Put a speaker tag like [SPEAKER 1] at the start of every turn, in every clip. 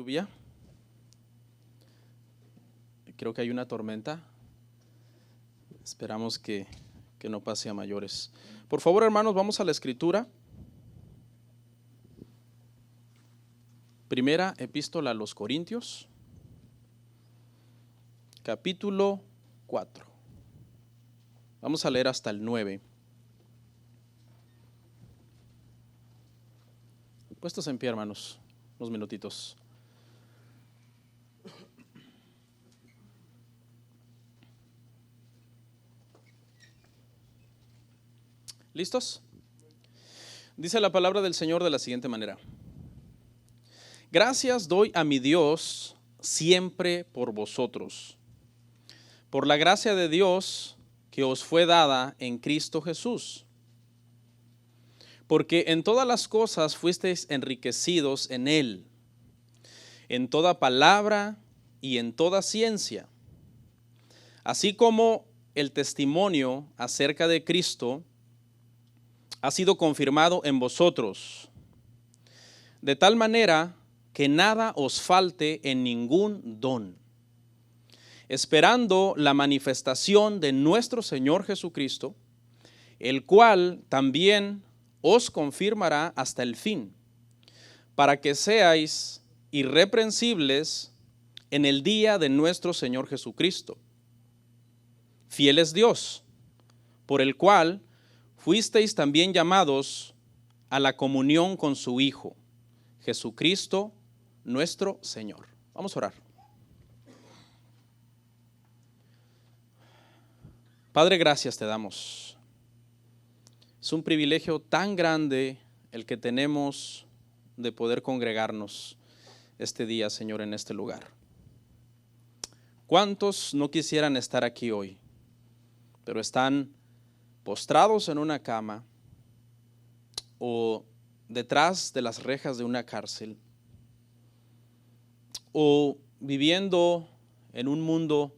[SPEAKER 1] lluvia. Creo que hay una tormenta. Esperamos que no pase a mayores. Por favor, hermanos, vamos a la escritura. Primera epístola a los Corintios, capítulo 4. Vamos a leer hasta el 9. Puestos en pie, hermanos, unos minutitos. ¿Listos? Dice la palabra del Señor de la siguiente manera: Gracias doy a mi Dios siempre por vosotros, por la gracia de Dios que os fue dada en Cristo Jesús, porque en todas las cosas fuisteis enriquecidos en Él, en toda palabra y en toda ciencia, así como el testimonio acerca de Cristo ha sido confirmado en vosotros, de tal manera que nada os falte en ningún don, esperando la manifestación de nuestro Señor Jesucristo, el cual también os confirmará hasta el fin, para que seáis irreprensibles en el día de nuestro Señor Jesucristo. Fiel es Dios, por el cual fuisteis también llamados a la comunión con su Hijo, Jesucristo nuestro Señor. Vamos a orar. Padre, gracias te damos. Es un privilegio tan grande el que tenemos de poder congregarnos este día, Señor, en este lugar. ¿Cuántos no quisieran estar aquí hoy, pero están postrados en una cama o detrás de las rejas de una cárcel o viviendo en un mundo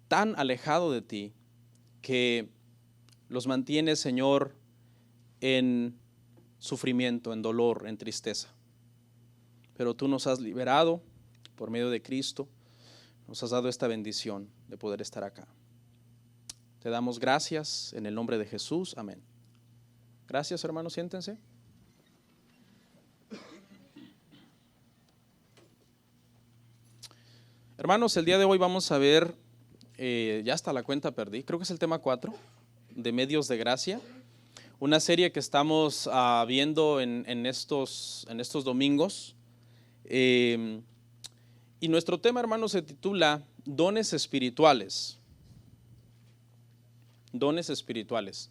[SPEAKER 1] tan alejado de ti que los mantiene, Señor, en sufrimiento, en dolor, en tristeza? Pero tú nos has liberado por medio de Cristo, nos has dado esta bendición de poder estar acá. Te damos gracias en el nombre de Jesús. Amén. Gracias, hermanos. Siéntense. Hermanos, el día de hoy vamos a ver, ya hasta la cuenta perdí, creo que es el tema 4 de Medios de Gracia, una serie que estamos viendo en estos domingos. Y nuestro tema, hermanos, se titula Dones Espirituales. Dones espirituales.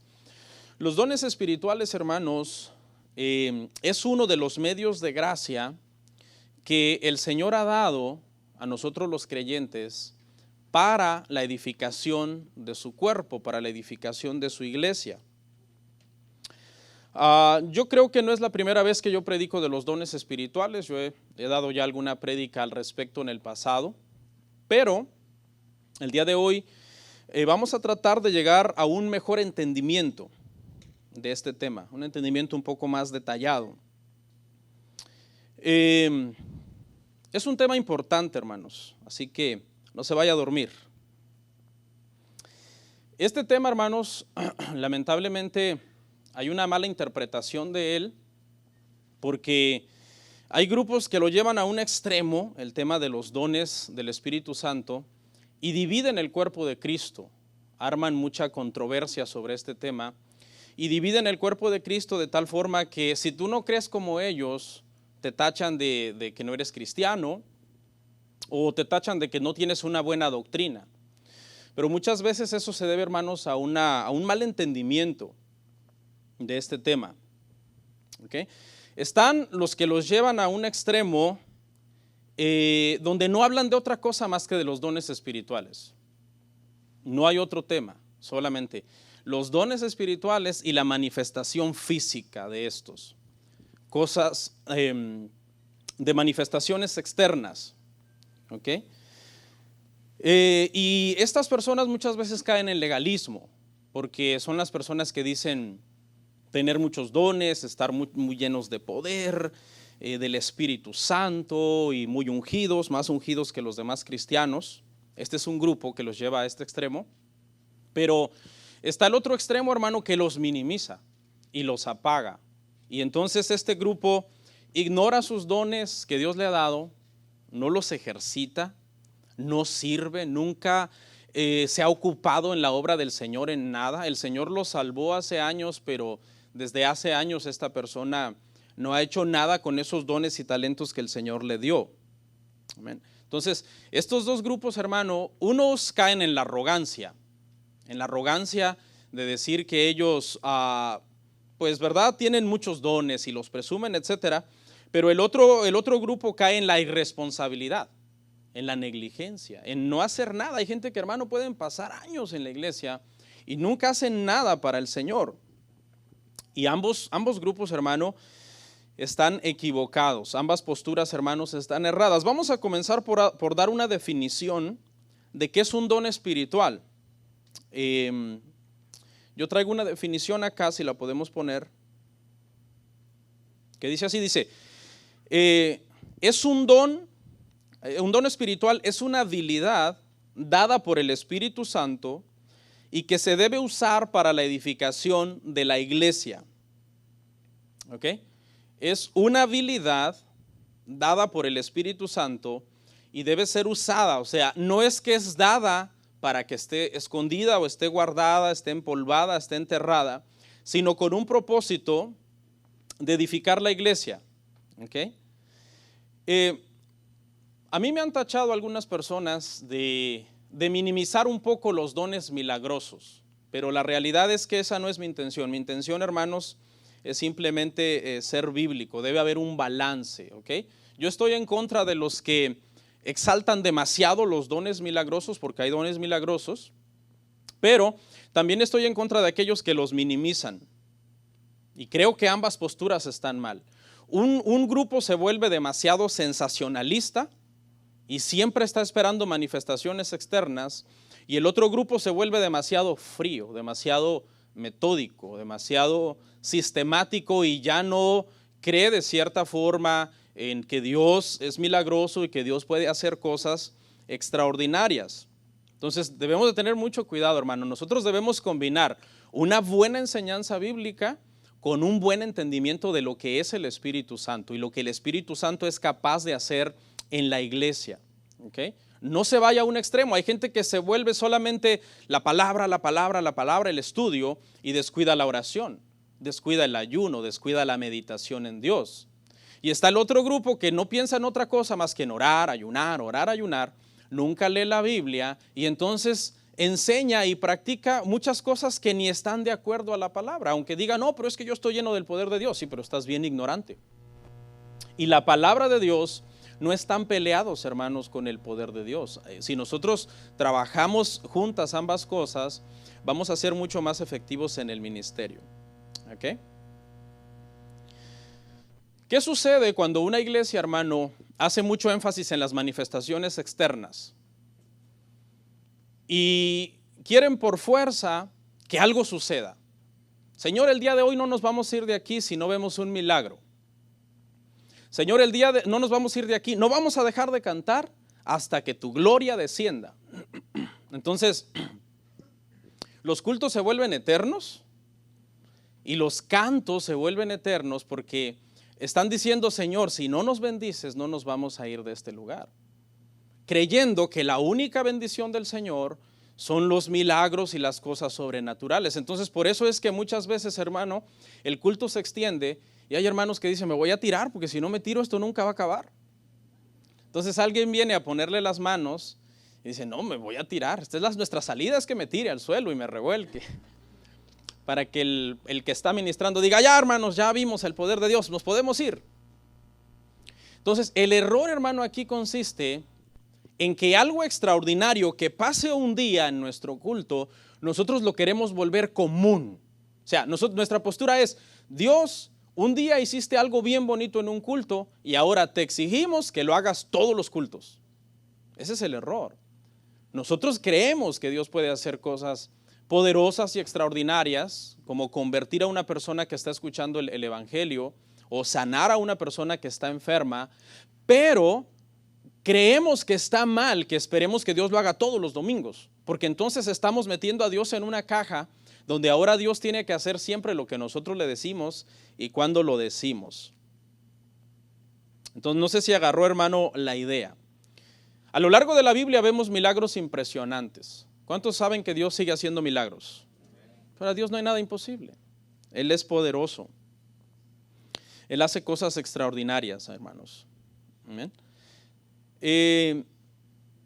[SPEAKER 1] Los dones espirituales, hermanos, es uno de los medios de gracia que el Señor ha dado a nosotros los creyentes para la edificación de su cuerpo, para la edificación de su iglesia. Yo creo que no es la primera vez que yo predico de los dones espirituales. Yo he dado ya alguna prédica al respecto en el pasado, pero el día de hoy vamos a tratar de llegar a un mejor entendimiento de este tema, un entendimiento un poco más detallado. Es un tema importante, hermanos, así que no se vaya a dormir. Este tema, hermanos, lamentablemente hay una mala interpretación de él, porque hay grupos que lo llevan a un extremo, el tema de los dones del Espíritu Santo, y dividen el cuerpo de Cristo, arman mucha controversia sobre este tema, y dividen el cuerpo de Cristo de tal forma que si tú no crees como ellos, te tachan de que no eres cristiano, o te tachan de que no tienes una buena doctrina. Pero muchas veces eso se debe, hermanos, a un mal entendimiento de este tema. ¿Okay? Están los que los llevan a un extremo donde no hablan de otra cosa más que de los dones espirituales. No hay otro tema, solamente los dones espirituales y la manifestación física de estos. Cosas de manifestaciones externas. ¿Okay? Y estas personas muchas veces caen en legalismo, porque son las personas que dicen tener muchos dones, estar muy llenos de poder, del Espíritu Santo y muy ungidos, más ungidos que los demás cristianos. Este es un grupo que los lleva a este extremo. Pero está el otro extremo, hermano, que los minimiza y los apaga. Y entonces este grupo ignora sus dones que Dios le ha dado, no los ejercita, no sirve, nunca se ha ocupado en la obra del Señor en nada. El Señor lo salvó hace años, pero desde hace años esta persona no ha hecho nada con esos dones y talentos que el Señor le dio. Amén. Entonces, estos dos grupos, hermano, unos caen en la arrogancia de decir que ellos, pues verdad, tienen muchos dones y los presumen, etcétera. Pero el otro grupo cae en la irresponsabilidad, en la negligencia, en no hacer nada. Hay gente que, hermano, pueden pasar años en la iglesia y nunca hacen nada para el Señor. Y ambos grupos, hermano, están equivocados. Ambas posturas, hermanos, están erradas. Vamos a comenzar por dar una definición de qué es un don espiritual. Yo traigo una definición acá, si la podemos poner, que dice así, es un don espiritual, es una habilidad dada por el Espíritu Santo y que se debe usar para la edificación de la iglesia. ¿Ok? Es una habilidad dada por el Espíritu Santo y debe ser usada, o sea, no es que es dada para que esté escondida o esté guardada, esté empolvada, esté enterrada, sino con un propósito de edificar la iglesia. ¿Okay? A mí me han tachado algunas personas de minimizar un poco los dones milagrosos, pero la realidad es que esa no es mi intención. Mi intención, hermanos, es simplemente ser bíblico. Debe haber un balance. ¿Okay? Yo estoy en contra de los que exaltan demasiado los dones milagrosos, porque hay dones milagrosos, pero también estoy en contra de aquellos que los minimizan. Y creo que ambas posturas están mal. Un grupo se vuelve demasiado sensacionalista y siempre está esperando manifestaciones externas, y el otro grupo se vuelve demasiado frío, demasiado metódico, demasiado sistemático y ya no cree de cierta forma en que Dios es milagroso y que Dios puede hacer cosas extraordinarias. Entonces debemos de tener mucho cuidado, hermano. Nosotros debemos combinar una buena enseñanza bíblica con un buen entendimiento de lo que es el Espíritu Santo y lo que el Espíritu Santo es capaz de hacer en la iglesia. ¿Okay? No se vaya a un extremo. Hay gente que se vuelve solamente la palabra, el estudio, y descuida la oración, descuida el ayuno, descuida la meditación en Dios. Y está el otro grupo que no piensa en otra cosa más que en orar, ayunar, nunca lee la Biblia y entonces enseña y practica muchas cosas que ni están de acuerdo a la palabra, aunque diga, no, pero es que yo estoy lleno del poder de Dios. Sí, pero estás bien ignorante. Y la palabra de Dios no están peleados, hermanos, con el poder de Dios. Si nosotros trabajamos juntas ambas cosas, vamos a ser mucho más efectivos en el ministerio. ¿Ok? ¿Qué sucede cuando una iglesia, hermano, hace mucho énfasis en las manifestaciones externas y quieren por fuerza que algo suceda? Señor, el día de hoy no nos vamos a ir de aquí si no vemos un milagro. Señor, no nos vamos a ir de aquí, no vamos a dejar de cantar hasta que tu gloria descienda. Entonces, los cultos se vuelven eternos y los cantos se vuelven eternos porque están diciendo, Señor, si no nos bendices, no nos vamos a ir de este lugar. Creyendo que la única bendición del Señor son los milagros y las cosas sobrenaturales. Entonces, por eso es que muchas veces, hermano, el culto se extiende y hay hermanos que dicen, me voy a tirar porque si no me tiro esto nunca va a acabar. Entonces alguien viene a ponerle las manos y dice, no, me voy a tirar. Esta es nuestra salida, es que me tire al suelo y me revuelque. Para que el que está ministrando diga, ya hermanos, ya vimos el poder de Dios, nos podemos ir. Entonces el error, hermano, aquí consiste en que algo extraordinario que pase un día en nuestro culto, nosotros lo queremos volver común. O sea, nuestra postura es, Dios, un día hiciste algo bien bonito en un culto y ahora te exigimos que lo hagas todos los cultos. Ese es el error. Nosotros creemos que Dios puede hacer cosas poderosas y extraordinarias, como convertir a una persona que está escuchando el evangelio, o sanar a una persona que está enferma, pero creemos que está mal que esperemos que Dios lo haga todos los domingos, porque entonces estamos metiendo a Dios en una caja donde ahora Dios tiene que hacer siempre lo que nosotros le decimos y cuando lo decimos. Entonces no sé si agarró, hermano, la idea. A lo largo de la Biblia vemos milagros impresionantes. ¿Cuántos saben que Dios sigue haciendo milagros? Para Dios no hay nada imposible. Él es poderoso. Él hace cosas extraordinarias, hermanos. Amén.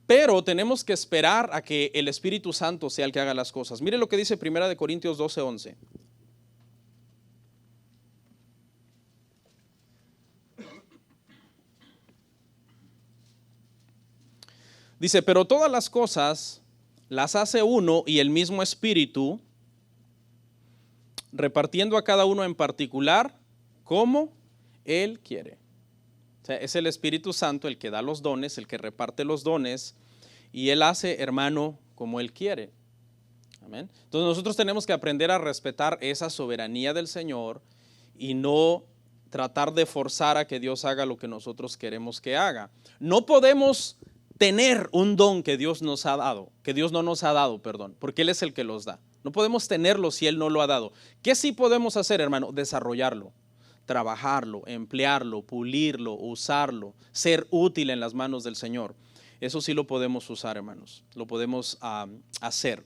[SPEAKER 1] Pero tenemos que esperar a que el Espíritu Santo sea el que haga las cosas. Mire lo que dice 1 Corintios 12:11. Dice, pero todas las cosas las hace uno y el mismo Espíritu, repartiendo a cada uno en particular como Él quiere. O sea, es el Espíritu Santo el que da los dones, el que reparte los dones, y Él hace, hermano, como Él quiere. Amén. Entonces nosotros tenemos que aprender a respetar esa soberanía del Señor y no tratar de forzar a que Dios haga lo que nosotros queremos que haga. No podemos tener un don que Dios nos ha dado, que Dios no nos ha dado, perdón, porque Él es el que los da. No podemos tenerlo si Él no lo ha dado. ¿Qué sí podemos hacer, hermano? Desarrollarlo, trabajarlo, emplearlo, pulirlo, usarlo, ser útil en las manos del Señor. Eso sí lo podemos usar, hermanos, lo podemos hacer.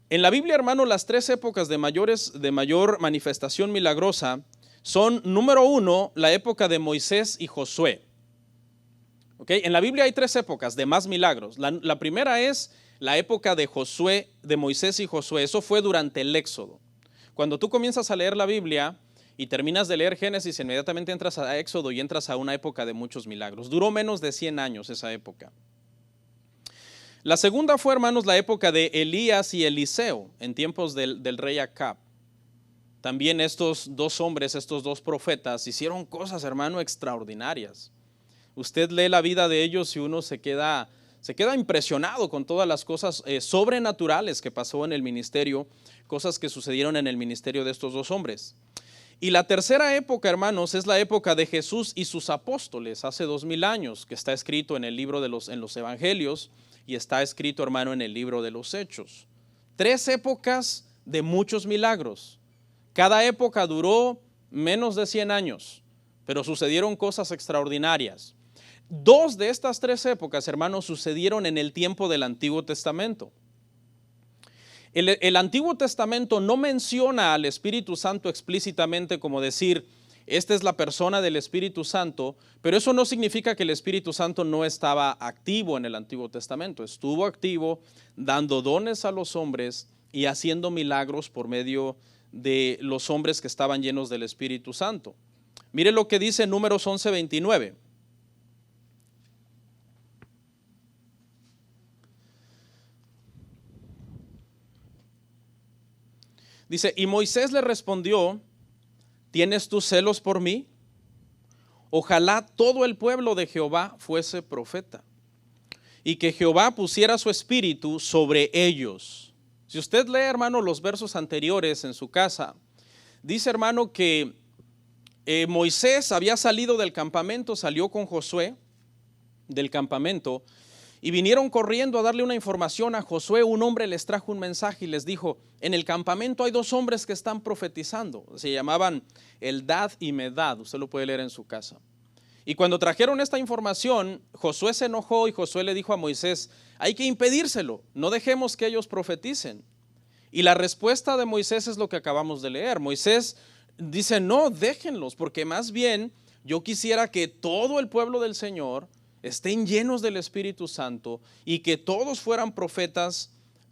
[SPEAKER 1] En la Biblia, hermano, las tres épocas de mayor manifestación milagrosa son, número uno, la época de Moisés y Josué. ¿Okay? En la Biblia hay tres épocas de más milagros. La primera es la época de Josué, de Moisés y Josué. Eso fue durante el Éxodo. Cuando tú comienzas a leer la Biblia y terminas de leer Génesis, inmediatamente entras a Éxodo y entras a una época de muchos milagros. Duró menos de 100 años esa época. La segunda fue, hermanos, la época de Elías y Eliseo, en tiempos del rey Acab. También estos dos hombres, estos dos profetas, hicieron cosas, hermano, extraordinarias. Usted lee la vida de ellos y uno se queda impresionado con todas las cosas sobrenaturales que pasó en el ministerio, cosas que sucedieron en el ministerio de estos dos hombres. Y la tercera época, hermanos, es la época de Jesús y sus apóstoles, hace 2000 años, que está escrito en el libro en los evangelios y está escrito, hermano, en el libro de los Hechos. Tres épocas de muchos milagros. Cada época duró menos de 100 años, pero sucedieron cosas extraordinarias. Dos de estas tres épocas, hermanos, sucedieron en el tiempo del Antiguo Testamento. El Antiguo Testamento no menciona al Espíritu Santo explícitamente como decir, esta es la persona del Espíritu Santo, pero eso no significa que el Espíritu Santo no estaba activo en el Antiguo Testamento. Estuvo activo dando dones a los hombres y haciendo milagros por medio de los hombres que estaban llenos del Espíritu Santo. Mire lo que dice Números 11:29. Dice, y Moisés le respondió, ¿tienes tú celos por mí? Ojalá todo el pueblo de Jehová fuese profeta, y que Jehová pusiera su espíritu sobre ellos. Si usted lee, hermano, los versos anteriores en su casa, dice, hermano, que Moisés había salido del campamento, salió con Josué del campamento, y vinieron corriendo a darle una información a Josué. Un hombre les trajo un mensaje y les dijo, en el campamento hay dos hombres que están profetizando. Se llamaban Eldad y Medad, usted lo puede leer en su casa. Y cuando trajeron esta información, Josué se enojó y Josué le dijo a Moisés, hay que impedírselo, no dejemos que ellos profeticen. Y la respuesta de Moisés es lo que acabamos de leer. Moisés dice, no, déjenlos, porque más bien yo quisiera que todo el pueblo del Señor estén llenos del Espíritu Santo y que todos fueran profetas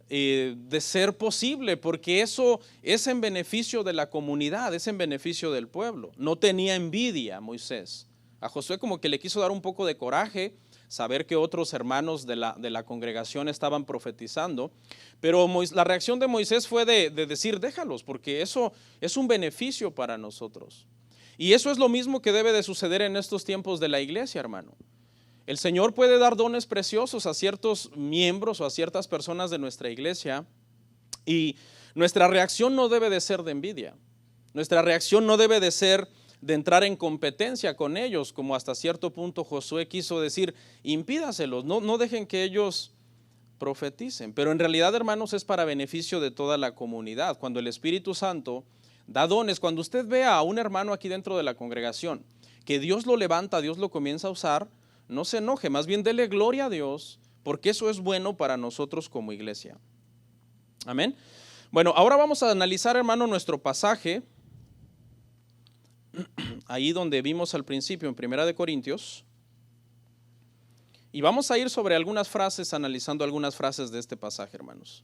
[SPEAKER 1] de ser posible, porque eso es en beneficio de la comunidad, es en beneficio del pueblo. No tenía envidia Moisés. A Josué como que le quiso dar un poco de coraje, saber que otros hermanos de la congregación estaban profetizando, pero la reacción de Moisés fue de decir, déjalos, porque eso es un beneficio para nosotros. Y eso es lo mismo que debe de suceder en estos tiempos de la iglesia, hermano. El Señor puede dar dones preciosos a ciertos miembros o a ciertas personas de nuestra iglesia y nuestra reacción no debe de ser de envidia. Nuestra reacción no debe de ser de entrar en competencia con ellos, como hasta cierto punto Josué quiso decir, impídaselos, no dejen que ellos profeticen. Pero en realidad, hermanos, es para beneficio de toda la comunidad. Cuando el Espíritu Santo da dones, cuando usted vea a un hermano aquí dentro de la congregación, que Dios lo levanta, Dios lo comienza a usar, no se enoje, más bien dele gloria a Dios, porque eso es bueno para nosotros como iglesia. Amén. Bueno, ahora vamos a analizar, hermano, nuestro pasaje, ahí donde vimos al principio en 1 Corintios, y vamos a ir sobre algunas frases, analizando algunas frases de este pasaje, hermanos.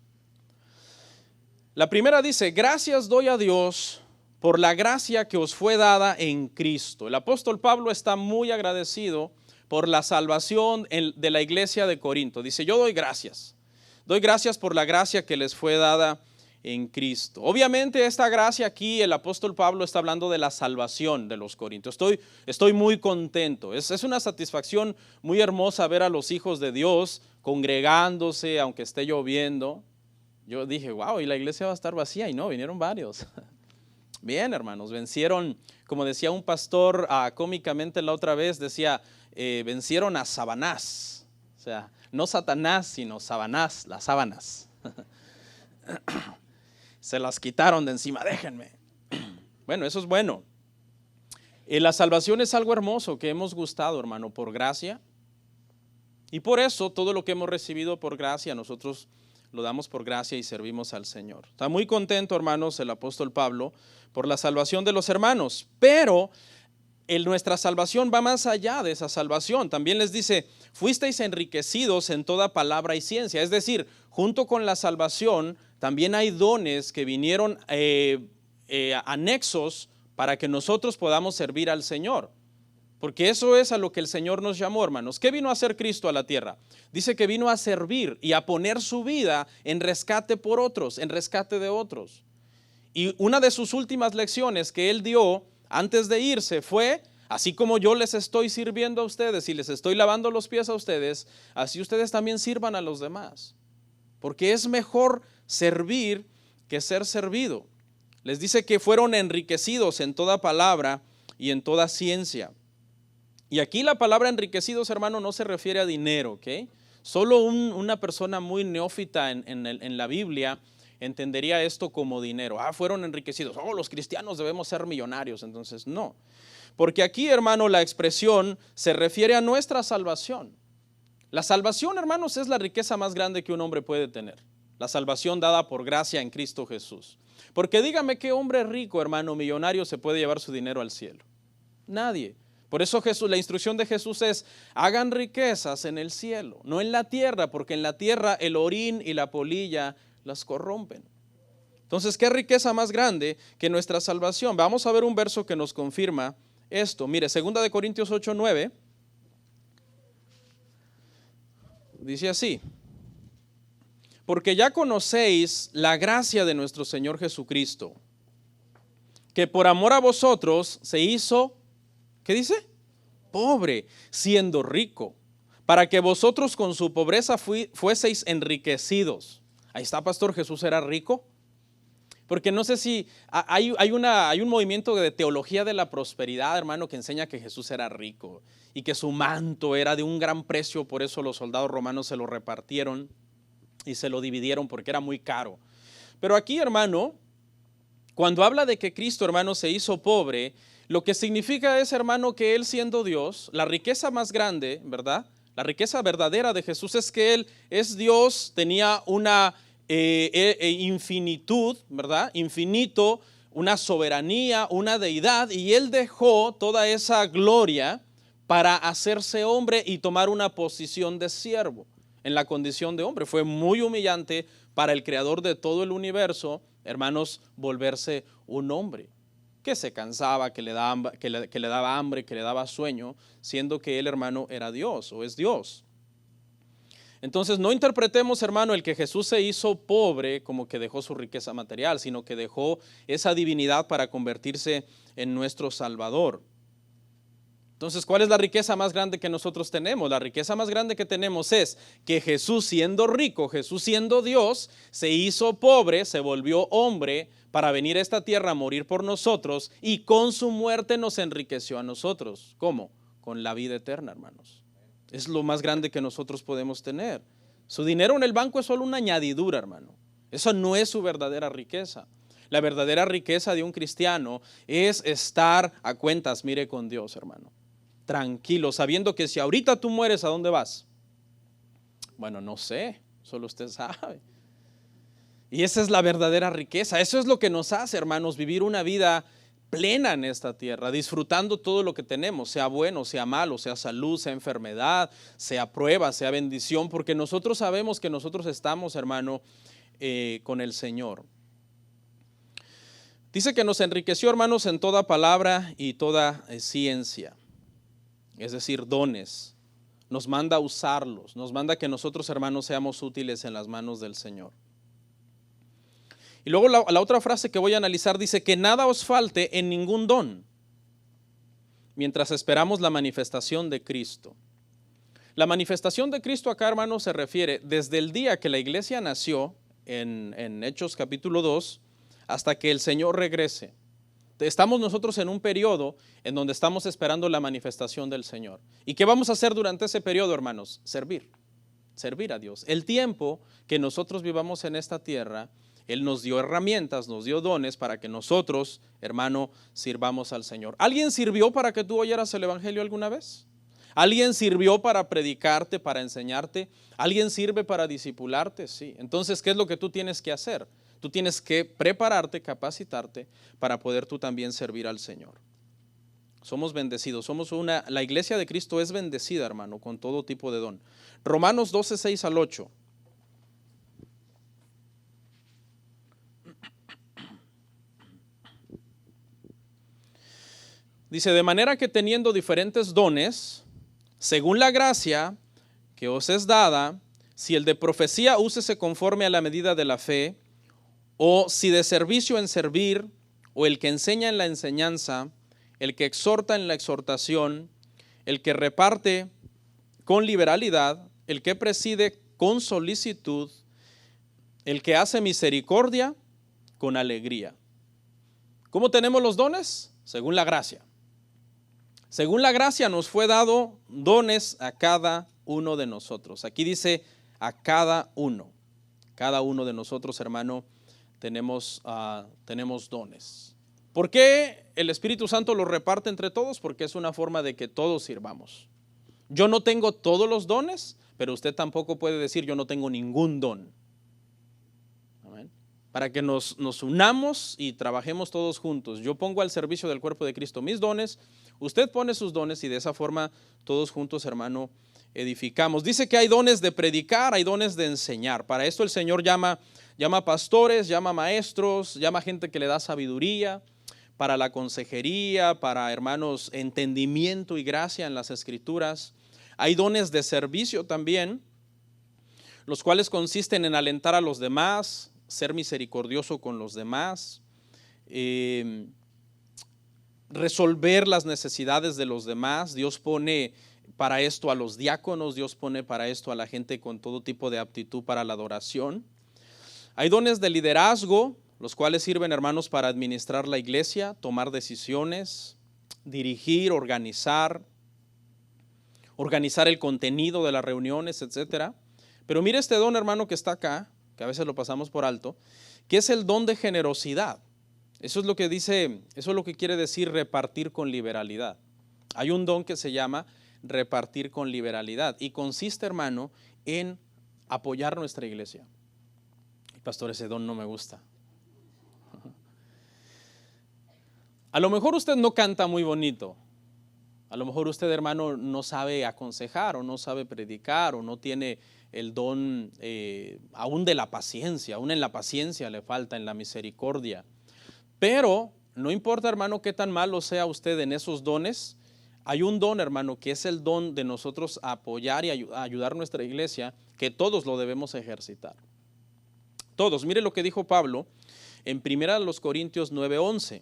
[SPEAKER 1] La primera dice, gracias doy a Dios por la gracia que os fue dada en Cristo. El apóstol Pablo está muy agradecido por la salvación de la iglesia de Corinto. Dice, yo doy gracias por la gracia que les fue dada en Cristo. Obviamente esta gracia aquí, el apóstol Pablo está hablando de la salvación de los corintios. Estoy muy contento. Es una satisfacción muy hermosa ver a los hijos de Dios congregándose, aunque esté lloviendo. Yo dije, wow, y la iglesia va a estar vacía, y no, vinieron varios. Bien, hermanos, vencieron, como decía un pastor cómicamente la otra vez, decía, vencieron a Sabanás. O sea, no Satanás, sino Sabanás, las sábanas. Se las quitaron de encima, déjenme. Bueno, eso es bueno. La salvación es algo hermoso que hemos gustado, hermano, por gracia. Y por eso todo lo que hemos recibido por gracia, nosotros lo damos por gracia y servimos al Señor. Está muy contento, hermanos, el apóstol Pablo por la salvación de los hermanos. Pero nuestra salvación va más allá de esa salvación. También les dice, fuisteis enriquecidos en toda palabra y ciencia. Es decir, junto con la salvación también hay dones que vinieron anexos para que nosotros podamos servir al Señor. Porque eso es a lo que el Señor nos llamó, hermanos. ¿Qué vino a hacer Cristo a la tierra? Dice que vino a servir y a poner su vida en rescate por otros, en rescate de otros. Y una de sus últimas lecciones que Él dio antes de irse fue, así como yo les estoy sirviendo a ustedes y les estoy lavando los pies a ustedes, así ustedes también sirvan a los demás. Porque es mejor servir que ser servido. Les dice que fueron enriquecidos en toda palabra y en toda ciencia. Y aquí la palabra enriquecidos, hermano, no se refiere a dinero, ¿ok? Solo una persona muy neófita en la Biblia entendería esto como dinero. Fueron enriquecidos. Los cristianos debemos ser millonarios. Entonces, no. Porque aquí, hermano, la expresión se refiere a nuestra salvación. La salvación, hermanos, es la riqueza más grande que un hombre puede tener. La salvación dada por gracia en Cristo Jesús. Porque dígame qué hombre rico, hermano, millonario se puede llevar su dinero al cielo. Nadie. Por eso la instrucción de Jesús es, hagan riquezas en el cielo, no en la tierra, porque en la tierra el orín y la polilla las corrompen. Entonces, ¿qué riqueza más grande que nuestra salvación? Vamos a ver un verso que nos confirma esto. Mire, 2 Corintios 8:9, dice así, porque ya conocéis la gracia de nuestro Señor Jesucristo, que por amor a vosotros se hizo, ¿qué dice? Pobre, siendo rico, para que vosotros con su pobreza fueseis enriquecidos. Ahí está, pastor, Jesús era rico. Porque no sé si hay un movimiento de teología de la prosperidad, hermano, que enseña que Jesús era rico y que su manto era de un gran precio, por eso los soldados romanos se lo repartieron y se lo dividieron porque era muy caro. Pero aquí, hermano, cuando habla de que Cristo, hermano, se hizo pobre, lo que significa es, hermano, que Él siendo Dios, la riqueza más grande, ¿verdad? La riqueza verdadera de Jesús es que Él es Dios, tenía una infinitud, ¿verdad? Infinito, una soberanía, una deidad, y Él dejó toda esa gloria para hacerse hombre y tomar una posición de siervo en la condición de hombre. Fue muy humillante para el creador de todo el universo, hermanos, volverse un hombre que se cansaba, que le daba hambre, que le daba sueño, siendo que él, hermano, era Dios o es Dios. Entonces no interpretemos, hermano, el que Jesús se hizo pobre como que dejó su riqueza material, sino que dejó esa divinidad para convertirse en nuestro Salvador. Entonces, ¿cuál es la riqueza más grande que nosotros tenemos? La riqueza más grande que tenemos es que Jesús siendo rico, Jesús siendo Dios, se hizo pobre, se volvió hombre para venir a esta tierra a morir por nosotros y con su muerte nos enriqueció a nosotros. ¿Cómo? Con la vida eterna, hermanos. Es lo más grande que nosotros podemos tener. Su dinero en el banco es solo una añadidura, hermano. Eso no es su verdadera riqueza. La verdadera riqueza de un cristiano es estar a cuentas, mire, con Dios, hermano. Tranquilo, sabiendo que si ahorita tú mueres, ¿a dónde vas? Bueno, no sé, solo usted sabe. Y esa es la verdadera riqueza. Eso es lo que nos hace, hermanos, vivir una vida plena en esta tierra, disfrutando todo lo que tenemos, sea bueno, sea malo, sea salud, sea enfermedad, sea prueba, sea bendición, porque nosotros sabemos que nosotros estamos, hermano, con el Señor. Dice que nos enriqueció, hermanos, en toda palabra y toda ciencia, es decir, dones. Nos manda a usarlos, nos manda que nosotros, hermanos, seamos útiles en las manos del Señor. Y luego la otra frase que voy a analizar dice que nada os falte en ningún don, mientras esperamos la manifestación de Cristo. La manifestación de Cristo acá, hermanos, se refiere desde el día que la iglesia nació, en Hechos capítulo 2, hasta que el Señor regrese. Estamos nosotros en un periodo en donde estamos esperando la manifestación del Señor. ¿Y qué vamos a hacer durante ese periodo, hermanos? Servir a Dios. El tiempo que nosotros vivamos en esta tierra, Él nos dio herramientas, nos dio dones para que nosotros, hermano, sirvamos al Señor. ¿Alguien sirvió para que tú oyeras el evangelio alguna vez? ¿Alguien sirvió para predicarte, para enseñarte? ¿Alguien sirve para discipularte? Sí. Entonces, ¿qué es lo que tú tienes que hacer? Tú tienes que prepararte, capacitarte para poder tú también servir al Señor. Somos bendecidos, la iglesia de Cristo es bendecida, hermano, con todo tipo de don. Romanos 12, 6 al 8. Dice, de manera que teniendo diferentes dones, según la gracia que os es dada, si el de profecía úsese conforme a la medida de la fe, o si de servicio en servir, o el que enseña en la enseñanza, el que exhorta en la exhortación, el que reparte con liberalidad, el que preside con solicitud, el que hace misericordia con alegría. ¿Cómo tenemos los dones? Según la gracia. Según la gracia nos fue dado dones a cada uno de nosotros. Aquí dice a cada uno. Cada uno de nosotros, hermano, tenemos dones. ¿Por qué el Espíritu Santo los reparte entre todos? Porque es una forma de que todos sirvamos. Yo no tengo todos los dones, pero usted tampoco puede decir yo no tengo ningún don. Amén. Para que nos unamos y trabajemos todos juntos. Yo pongo al servicio del cuerpo de Cristo mis dones, usted pone sus dones y de esa forma todos juntos, hermano, edificamos. Dice que hay dones de predicar, hay dones de enseñar. Para esto el Señor llama pastores, llama maestros, llama gente que le da sabiduría, para la consejería, para, hermanos, entendimiento y gracia en las Escrituras. Hay dones de servicio también, los cuales consisten en alentar a los demás, ser misericordioso con los demás, resolver las necesidades de los demás. Dios pone para esto a los diáconos, Dios pone para esto a la gente con todo tipo de aptitud para la adoración. Hay dones de liderazgo, los cuales sirven, hermanos, para administrar la iglesia, tomar decisiones, dirigir, organizar el contenido de las reuniones, etcétera. Pero mire este don, hermano, que está acá, que a veces lo pasamos por alto, que es el don de generosidad. Eso es lo que dice, eso es lo que quiere decir repartir con liberalidad. Hay un don que se llama repartir con liberalidad y consiste, hermano, en apoyar nuestra iglesia. Pastor, ese don no me gusta. A lo mejor usted no canta muy bonito. A lo mejor usted, hermano, no sabe aconsejar o no sabe predicar o no tiene el don aún de la paciencia. Aún en la paciencia le falta, en la misericordia. Pero no importa, hermano, qué tan malo sea usted en esos dones. Hay un don, hermano, que es el don de nosotros apoyar y ayudar a nuestra iglesia, que todos lo debemos ejercitar. Todos. Mire lo que dijo Pablo en 1 Corintios 9:11.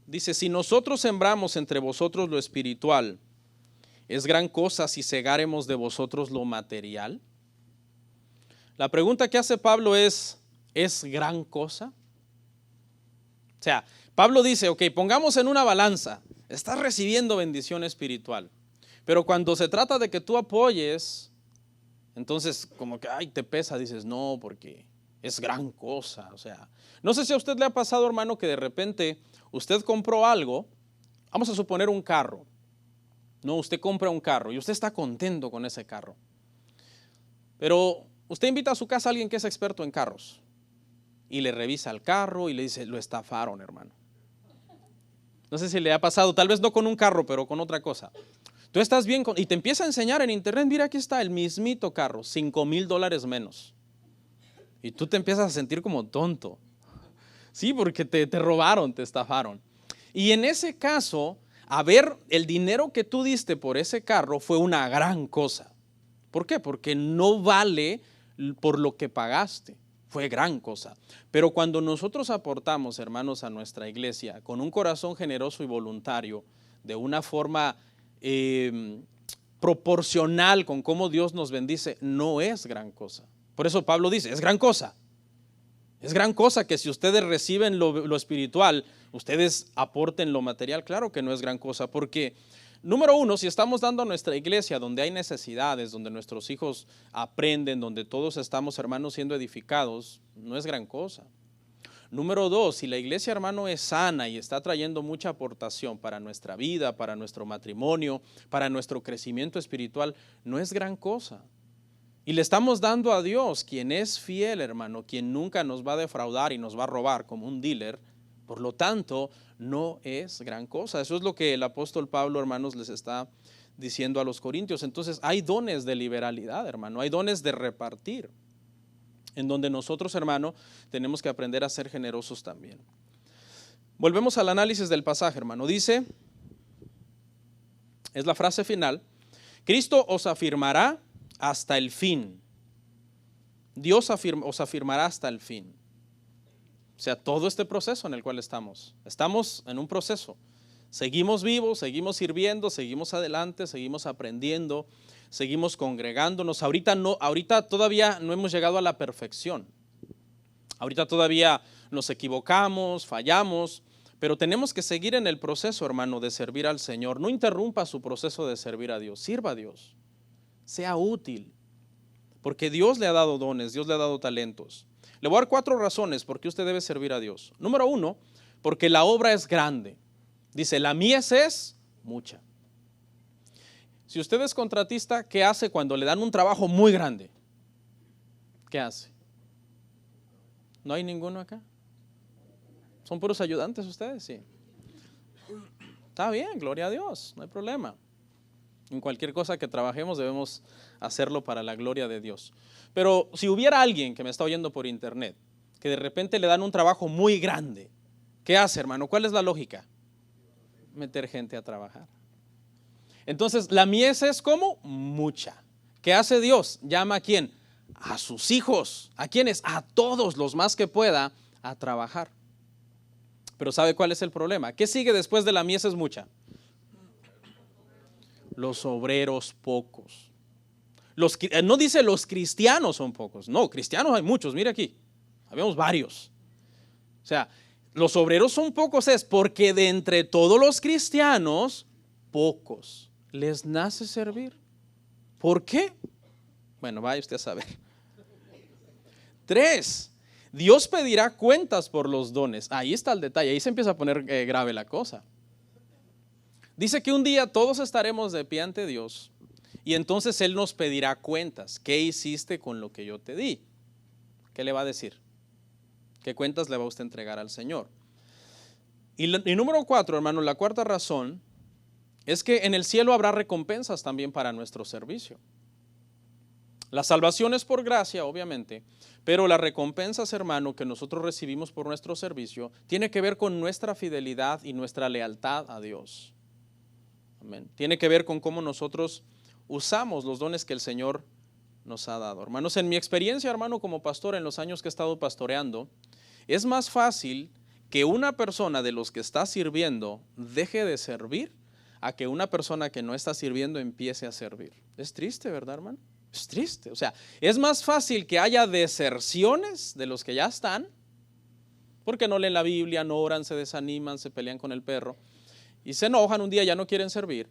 [SPEAKER 1] Dice, si nosotros sembramos entre vosotros lo espiritual, ¿es gran cosa si segáremos de vosotros lo material? La pregunta que hace Pablo ¿es gran cosa? O sea, Pablo dice, ok, pongamos en una balanza, estás recibiendo bendición espiritual, pero cuando se trata de que tú apoyes, entonces como que, ay, te pesa, dices, no, porque es gran cosa. O sea, no sé si a usted le ha pasado, hermano, que de repente usted compró algo, vamos a suponer un carro, no, usted compra un carro y usted está contento con ese carro, pero usted invita a su casa a alguien que es experto en carros y le revisa el carro y le dice, lo estafaron, hermano. No sé si le ha pasado, tal vez no con un carro, pero con otra cosa. Tú estás bien y te empieza a enseñar en internet, mira, aquí está el mismito carro, $5,000 menos. Y tú te empiezas a sentir como tonto. Sí, porque te robaron, te estafaron. Y en ese caso, a ver, el dinero que tú diste por ese carro fue una gran cosa. ¿Por qué? Porque no vale por lo que pagaste. Fue gran cosa. Pero cuando nosotros aportamos, hermanos, a nuestra iglesia con un corazón generoso y voluntario, de una forma proporcional con cómo Dios nos bendice, no es gran cosa. Por eso Pablo dice, es gran cosa. Es gran cosa que si ustedes reciben lo espiritual, ustedes aporten lo material. Claro que no es gran cosa, porque número uno, si estamos dando a nuestra iglesia donde hay necesidades, donde nuestros hijos aprenden, donde todos estamos, hermanos, siendo edificados, no es gran cosa. Número dos, si la iglesia, hermano, es sana y está trayendo mucha aportación para nuestra vida, para nuestro matrimonio, para nuestro crecimiento espiritual, no es gran cosa. Y le estamos dando a Dios, quien es fiel, hermano, quien nunca nos va a defraudar y nos va a robar como un dealer. Por lo tanto, no es gran cosa. Eso es lo que el apóstol Pablo, hermanos, les está diciendo a los corintios. Entonces, hay dones de liberalidad, hermano, hay dones de repartir, en donde nosotros, hermano, tenemos que aprender a ser generosos también. Volvemos al análisis del pasaje, hermano. Dice, es la frase final, Cristo os afirmará hasta el fin. Dios os afirmará hasta el fin. O sea, todo este proceso en el cual estamos en un proceso. Seguimos vivos, seguimos sirviendo, seguimos adelante, seguimos aprendiendo, seguimos congregándonos. Ahorita todavía no hemos llegado a la perfección. Ahorita todavía nos equivocamos, fallamos, pero tenemos que seguir en el proceso, hermano, de servir al Señor. No interrumpa su proceso de servir a Dios, sirva a Dios. Sea útil, porque Dios le ha dado dones, Dios le ha dado talentos. Le voy a dar 4 razones por qué usted debe servir a Dios. Número 1, porque la obra es grande. Dice, la mies es mucha. Si usted es contratista, ¿qué hace cuando le dan un trabajo muy grande? ¿Qué hace? ¿No hay ninguno acá? ¿Son puros ayudantes ustedes? Sí. Está bien, gloria a Dios, no hay problema. En cualquier cosa que trabajemos debemos hacerlo para la gloria de Dios. Pero si hubiera alguien que me está oyendo por internet, que de repente le dan un trabajo muy grande, ¿qué hace, hermano? ¿Cuál es la lógica? Meter gente a trabajar. Entonces, la mies es como mucha. ¿Qué hace Dios? ¿Llama a quién? A sus hijos. ¿A quiénes? A todos los más que pueda a trabajar. Pero ¿sabe cuál es el problema? ¿Qué sigue después de la mies es mucha? Los obreros pocos. No dice los cristianos son pocos. No, cristianos hay muchos. Mire aquí, habíamos varios. O sea, los obreros son pocos es porque de entre todos los cristianos, pocos les nace servir. ¿Por qué? Bueno, vaya usted a saber. 3, Dios pedirá cuentas por los dones. Ahí está el detalle, ahí se empieza a poner grave la cosa. Dice que un día todos estaremos de pie ante Dios y entonces Él nos pedirá cuentas. ¿Qué hiciste con lo que yo te di? ¿Qué le va a decir? ¿Qué cuentas le va a usted entregar al Señor? Y número 4, hermano, la 4ª razón es que en el cielo habrá recompensas también para nuestro servicio. La salvación es por gracia, obviamente, pero las recompensas, hermano, que nosotros recibimos por nuestro servicio, tiene que ver con nuestra fidelidad y nuestra lealtad a Dios. Amén. Tiene que ver con cómo nosotros usamos los dones que el Señor nos ha dado. Hermanos, en mi experiencia, hermano, como pastor, en los años que he estado pastoreando, es más fácil que una persona de los que está sirviendo deje de servir a que una persona que no está sirviendo empiece a servir. Es triste, ¿verdad, hermano? Es triste. O sea, es más fácil que haya deserciones de los que ya están, porque no leen la Biblia, no oran, se desaniman, se pelean con el perro y se enojan un día, ya no quieren servir,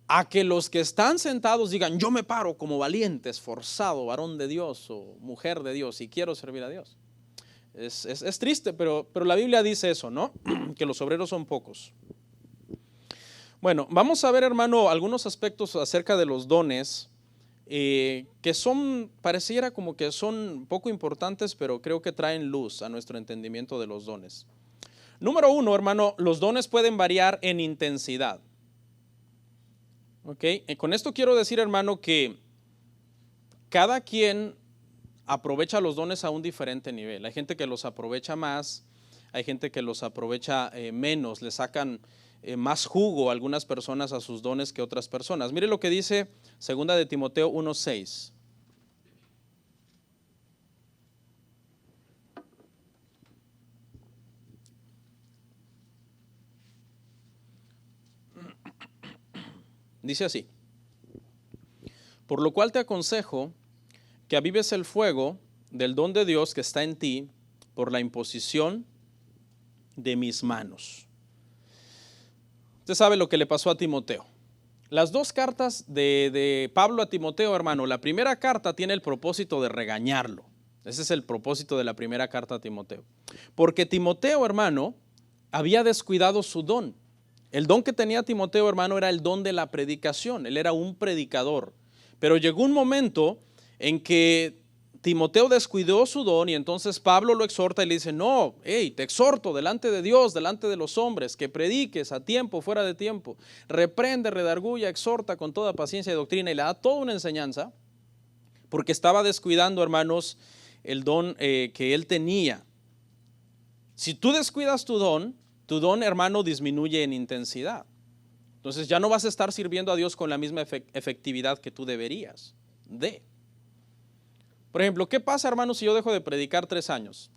[SPEAKER 1] a que los que están sentados digan, yo me paro como valiente, esforzado, varón de Dios o mujer de Dios y quiero servir a Dios. Es triste, pero la Biblia dice eso, ¿no? Que los obreros son pocos. Bueno, vamos a ver, hermano, algunos aspectos acerca de los dones que pareciera como que son poco importantes, pero creo que traen luz a nuestro entendimiento de los dones. Número 1, hermano, los dones pueden variar en intensidad. ¿Ok? Con esto quiero decir, hermano, que cada quien aprovecha los dones a un diferente nivel. Hay gente que los aprovecha más, hay gente que los aprovecha menos, le sacan más jugo a algunas personas a sus dones que otras personas. Mire lo que dice 2 de Timoteo 1:6. Dice así: por lo cual te aconsejo que avives el fuego del don de Dios que está en ti por la imposición de mis manos. Usted sabe lo que le pasó a Timoteo. Las dos cartas de Pablo a Timoteo, hermano, la primera carta tiene el propósito de regañarlo. Ese es el propósito de la primera carta a Timoteo. Porque Timoteo, hermano, había descuidado su don. El don que tenía Timoteo, hermano, era el don de la predicación. Él era un predicador. Pero llegó un momento en que Timoteo descuidó su don y entonces Pablo lo exhorta y le dice, no, hey, te exhorto delante de Dios, delante de los hombres, que prediques a tiempo, fuera de tiempo, reprende, redarguya, exhorta con toda paciencia y doctrina, y le da toda una enseñanza, porque estaba descuidando, hermanos, el don que él tenía. Si tú descuidas tu don, hermano, disminuye en intensidad. Entonces ya no vas a estar sirviendo a Dios con la misma efectividad que tú deberías de. Por ejemplo, ¿qué pasa, hermano, si yo dejo de predicar 3 años?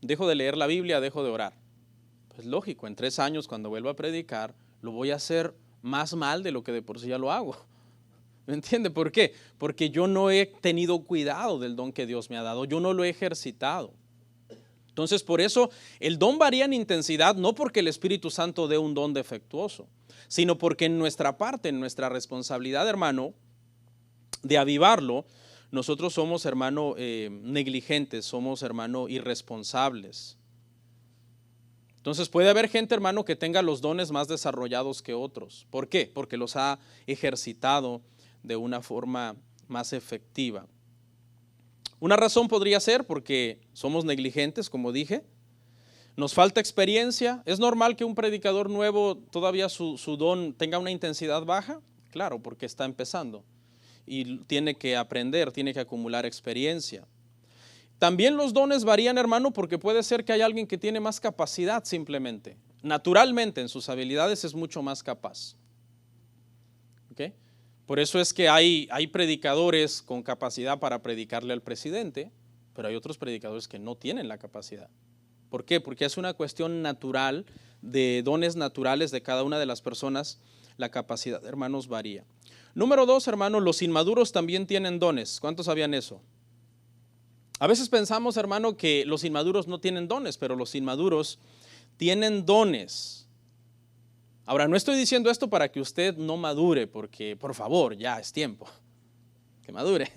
[SPEAKER 1] Dejo de leer la Biblia, dejo de orar. Pues lógico, en 3 años cuando vuelva a predicar, lo voy a hacer más mal de lo que de por sí ya lo hago. ¿Me entiende? ¿Por qué? Porque yo no he tenido cuidado del don que Dios me ha dado, yo no lo he ejercitado. Entonces, por eso el don varía en intensidad, no porque el Espíritu Santo dé un don defectuoso, sino porque en nuestra parte, en nuestra responsabilidad, hermano, de avivarlo, nosotros somos, hermano, negligentes, somos, hermano, irresponsables. Entonces puede haber gente, hermano, que tenga los dones más desarrollados que otros. ¿Por qué? Porque los ha ejercitado de una forma más efectiva. Una razón podría ser porque somos negligentes, como dije. Nos falta experiencia. ¿Es normal que un predicador nuevo todavía su don tenga una intensidad baja? Claro, porque está empezando y tiene que aprender, tiene que acumular experiencia. También los dones varían, hermano, porque puede ser que hay alguien que tiene más capacidad simplemente. Naturalmente en sus habilidades es mucho más capaz. ¿Okay? Por eso es que hay predicadores con capacidad para predicarle al presidente, pero hay otros predicadores que no tienen la capacidad. ¿Por qué? Porque es una cuestión natural, de dones naturales de cada una de las personas. La capacidad, hermanos, varía. Número 2, hermano, los inmaduros también tienen dones. ¿Cuántos sabían eso? A veces pensamos, hermano, que los inmaduros no tienen dones, pero los inmaduros tienen dones. Ahora, no estoy diciendo esto para que usted no madure, porque por favor, ya es tiempo que madure.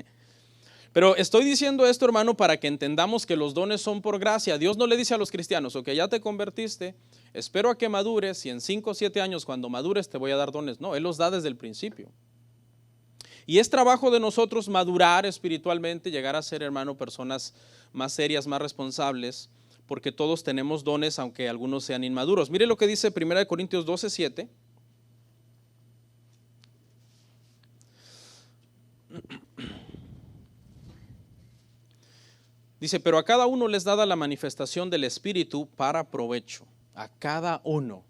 [SPEAKER 1] Pero estoy diciendo esto, hermano, para que entendamos que los dones son por gracia. Dios no le dice a los cristianos, ok, ya te convertiste, espero a que madures y en 5 o 7 años cuando madures te voy a dar dones. No, Él los da desde el principio. Y es trabajo de nosotros madurar espiritualmente, llegar a ser, hermano, personas más serias, más responsables, porque todos tenemos dones, aunque algunos sean inmaduros. Mire lo que dice 1 Corintios 12:7. Dice, pero a cada uno les dada la manifestación del Espíritu para provecho. A cada uno,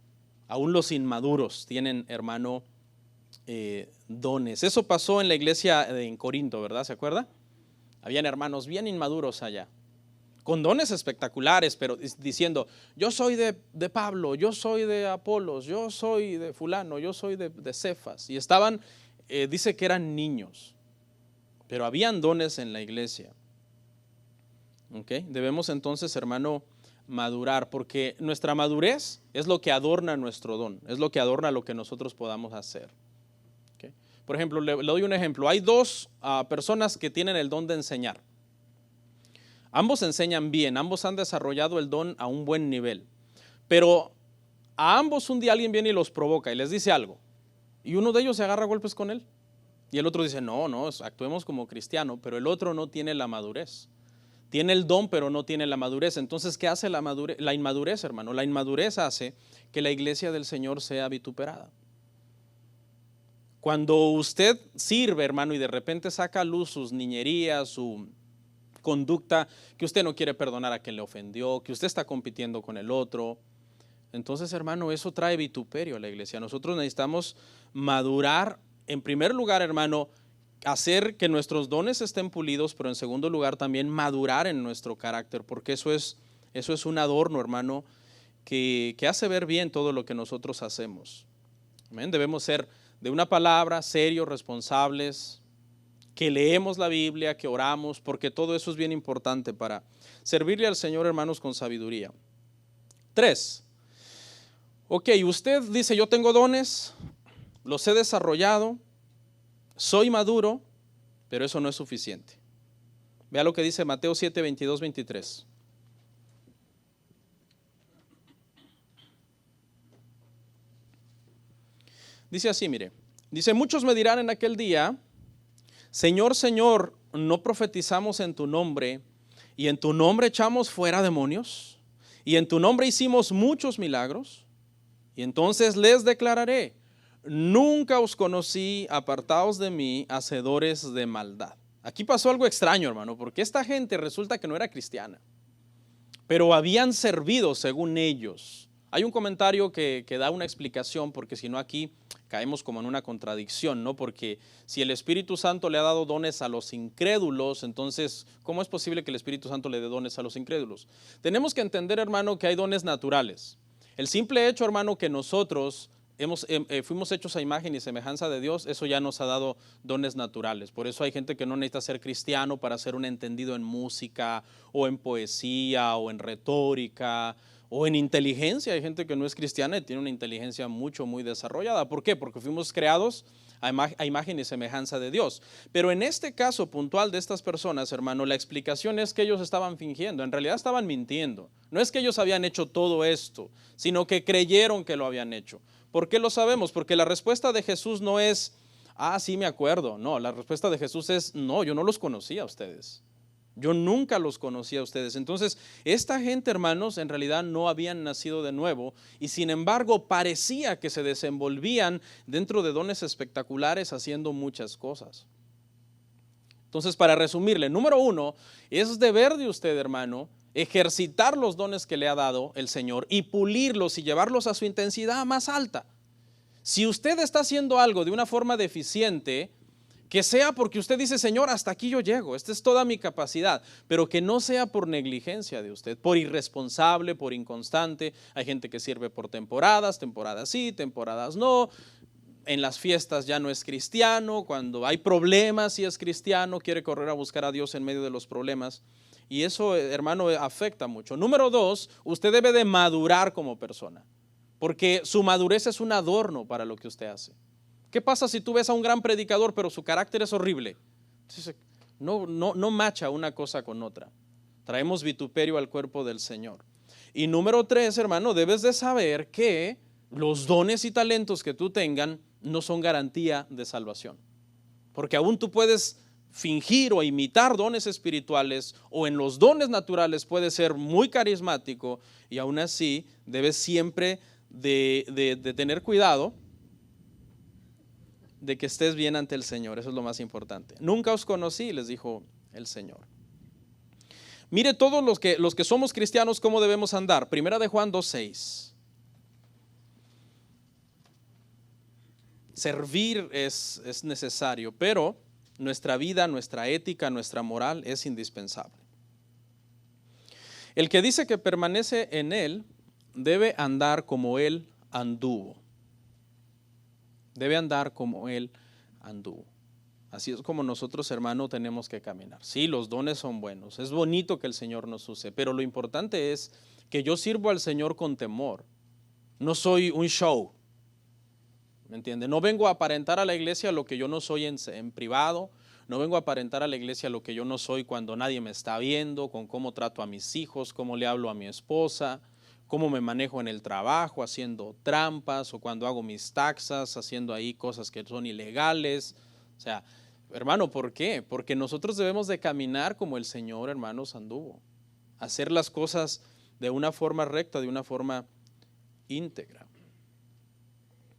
[SPEAKER 1] aún los inmaduros tienen, hermano, dones. Eso pasó en la iglesia en Corinto, ¿verdad? ¿Se acuerda? Habían hermanos bien inmaduros allá, con dones espectaculares, pero diciendo, yo soy de Pablo, yo soy de Apolos, yo soy de fulano, yo soy de Cefas. Y estaban, dice que eran niños. pero habían dones en la iglesia. ¿Okay? Debemos entonces, hermano, madurar, porque nuestra madurez es lo que adorna nuestro don, es lo que adorna lo que nosotros podamos hacer. ¿Okay? Por ejemplo, le doy un ejemplo. Hay dos personas que tienen el don de enseñar. Ambos enseñan bien, ambos han desarrollado el don a un buen nivel, pero a ambos un día alguien viene y los provoca y les dice algo, y uno de ellos se agarra a golpes con él, y el otro dice, no, actuemos como cristiano, pero el otro no tiene la madurez. Tiene el don, pero no tiene la madurez. Entonces, ¿qué hace la inmadurez, hermano? La inmadurez hace que la iglesia del Señor sea vituperada. Cuando usted sirve, hermano, y de repente saca a luz sus niñerías, su conducta, que usted no quiere perdonar a quien le ofendió, que usted está compitiendo con el otro, entonces, hermano, eso trae vituperio a la iglesia. Nosotros necesitamos madurar, en primer lugar, hermano, hacer que nuestros dones estén pulidos, pero en segundo lugar también madurar en nuestro carácter, porque eso es un adorno, hermano, que hace ver bien todo lo que nosotros hacemos. Amén. Debemos ser de una palabra, serios, responsables, que leemos la Biblia, que oramos, porque todo eso es bien importante para servirle al Señor, hermanos, con sabiduría. 3. Ok, usted dice, yo tengo dones, los he desarrollado, soy maduro, pero eso no es suficiente. Vea lo que dice Mateo 7, 22, 23. Dice así, mire, dice, muchos me dirán en aquel día, Señor, Señor, ¿no profetizamos en tu nombre y en tu nombre echamos fuera demonios y en tu nombre hicimos muchos milagros? Y entonces les declararé, nunca os conocí, apartaos de mí, hacedores de maldad. Aquí pasó algo extraño, hermano, porque esta gente resulta que no era cristiana, pero habían servido según ellos. Hay un comentario que da una explicación, porque si no aquí caemos como en una contradicción, ¿no? Porque si el Espíritu Santo le ha dado dones a los incrédulos, entonces, ¿cómo es posible que el Espíritu Santo le dé dones a los incrédulos? Tenemos que entender, hermano, que hay dones naturales. El simple hecho, hermano, que nosotros fuimos hechos a imagen y semejanza de Dios, eso ya nos ha dado dones naturales. Por eso hay gente que no necesita ser cristiano para ser un entendido en música o en poesía o en retórica o en inteligencia. Hay gente que no es cristiana y tiene una inteligencia muy desarrollada. ¿Por qué? Porque fuimos creados a imagen y semejanza de Dios. Pero en este caso puntual de estas personas, hermano, la explicación es que ellos estaban fingiendo, en realidad estaban mintiendo. No es que ellos habían hecho todo esto, sino que creyeron que lo habían hecho. ¿Por qué lo sabemos? Porque la respuesta de Jesús no es, sí me acuerdo. No, la respuesta de Jesús es, no, yo no los conocía a ustedes. Yo nunca los conocía a ustedes. Entonces, esta gente, hermanos, en realidad no habían nacido de nuevo y sin embargo parecía que se desenvolvían dentro de dones espectaculares haciendo muchas cosas. Entonces, para resumirle, número 1, es deber de usted, hermano, ejercitar los dones que le ha dado el Señor y pulirlos y llevarlos a su intensidad más alta. Si usted está haciendo algo de una forma deficiente, que sea porque usted dice, Señor, hasta aquí yo llego, esta es toda mi capacidad, pero que no sea por negligencia de usted, por irresponsable, por inconstante. Hay gente que sirve por temporadas sí, temporadas no. En las fiestas ya no es cristiano, cuando hay problemas sí es cristiano, quiere correr a buscar a Dios en medio de los problemas. Y eso, hermano, afecta mucho. Número 2, usted debe de madurar como persona, porque su madurez es un adorno para lo que usted hace. ¿Qué pasa si tú ves a un gran predicador pero su carácter es horrible? Entonces, no macha una cosa con otra. Traemos vituperio al cuerpo del Señor. Y número 3, hermano, debes de saber que los dones y talentos que tú tengas no son garantía de salvación. Porque aún tú puedes fingir o imitar dones espirituales, o en los dones naturales puedes ser muy carismático, y aún así debes siempre de tener cuidado de que estés bien ante el Señor. Eso es lo más importante. Nunca os conocí, les dijo el Señor. Mire todos los que somos cristianos cómo debemos andar. Primera de Juan 2:6. Servir es necesario, pero nuestra vida, nuestra ética, nuestra moral es indispensable. El que dice que permanece en Él debe andar como Él anduvo. Debe andar como Él anduvo. Así es como nosotros, hermano, tenemos que caminar. Sí, los dones son buenos, es bonito que el Señor nos use, pero lo importante es que yo sirvo al Señor con temor. No soy un show, ¿me entiende? No vengo a aparentar a la iglesia lo que yo no soy en privado. No vengo a aparentar a la iglesia lo que yo no soy cuando nadie me está viendo, con cómo trato a mis hijos, cómo le hablo a mi esposa, cómo me manejo en el trabajo, haciendo trampas, o cuando hago mis taxas, haciendo ahí cosas que son ilegales. O sea, hermano, ¿por qué? Porque nosotros debemos de caminar como el Señor, hermanos, anduvo. Hacer las cosas de una forma recta, de una forma íntegra.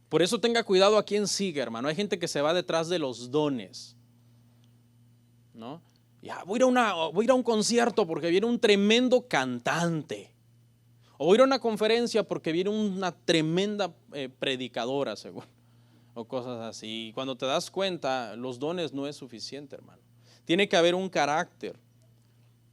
[SPEAKER 1] Por eso tenga cuidado a quien sigue, hermano. Hay gente que se va detrás de los dones, ¿no? Ya, voy a ir a un concierto porque viene un tremendo cantante. O voy a ir a una conferencia porque viene una tremenda predicadora, según. O cosas así. Y cuando te das cuenta, los dones no es suficiente, hermano. Tiene que haber un carácter.